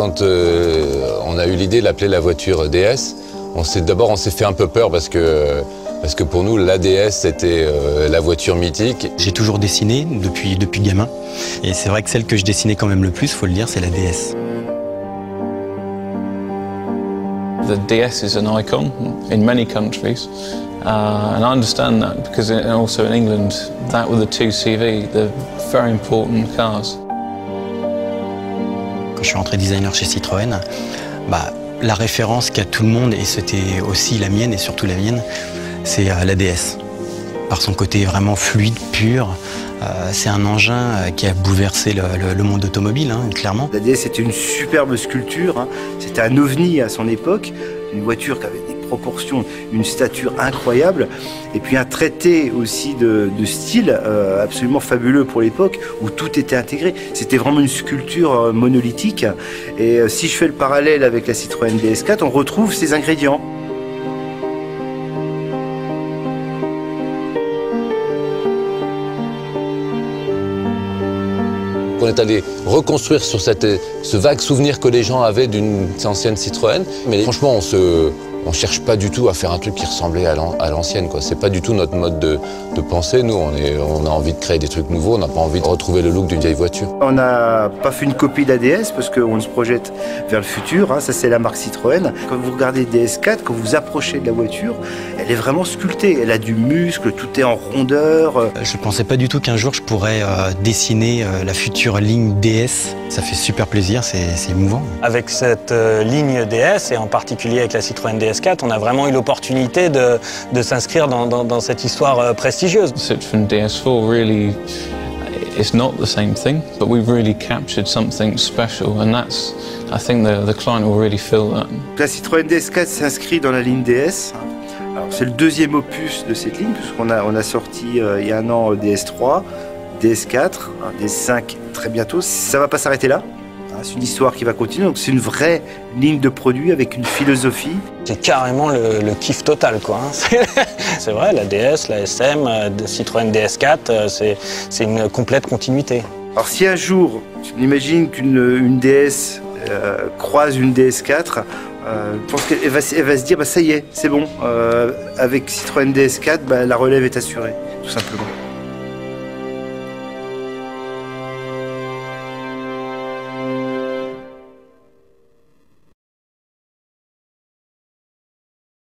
quand on a eu l'idée de l'appeler la voiture DS, d'abord on s'est fait un peu peur parce que pour nous, la DS, c'était la voiture mythique. J'ai toujours dessiné depuis gamin. Et c'est vrai que celle que je dessinais quand même le plus, faut le dire, c'est la DS. The DS is an icon in many countries, and I understand that because also in England, that with the 2CV, they're very important cars. Quand je suis entré designer chez Citroën, la référence qu'a tout le monde, et c'était aussi la mienne et surtout la mienne, c'est la DS. Par son côté vraiment fluide, pur, c'est un engin qui a bouleversé le monde automobile, clairement. La DS c'était une superbe sculpture, c'était un ovni à son époque, une voiture qui avait des proportions, une stature incroyable, et puis un traité aussi de style absolument fabuleux pour l'époque, où tout était intégré. C'était vraiment une sculpture monolithique, et si je fais le parallèle avec la Citroën DS4, on retrouve ces ingrédients. On est allé reconstruire sur ce vague souvenir que les gens avaient d'une ancienne Citroën. Mais franchement, on cherche pas du tout à faire un truc qui ressemblait à l'ancienne, quoi. C'est pas du tout notre mode de pensée. Nous, on a envie de créer des trucs nouveaux, on n'a pas envie de retrouver le look d'une vieille voiture. On n'a pas fait une copie de la DS parce qu'on se projette vers le futur, ça c'est la marque Citroën. Quand vous regardez DS4, quand vous approchez de la voiture, elle est vraiment sculptée. Elle a du muscle, tout est en rondeur. Je pensais pas du tout qu'un jour je pourrais dessiner la future ligne DS. Ça fait super plaisir, c'est émouvant. Avec cette ligne DS, et en particulier avec la Citroën DS4, on a vraiment eu l'opportunité de s'inscrire dans cette histoire prestigieuse. Citroën DS4 really, it's not the same thing, but we've really captured something special, and that's, I think the client will really feel that. La Citroën DS4 s'inscrit dans la ligne DS. C'est le deuxième opus de cette ligne, puisqu'on a sorti il y a un an DS3, DS4, DS5 très bientôt. Ça ne va pas s'arrêter là. C'est une histoire qui va continuer, donc c'est une vraie ligne de produit avec une philosophie. C'est carrément le kiff total, quoi. C'est vrai, la DS, la SM, Citroën DS4, c'est une complète continuité. Alors si un jour, on imagine qu'une DS croise une DS4, je pense qu'elle va se dire, ça y est, c'est bon, avec Citroën DS4, la relève est assurée, tout simplement.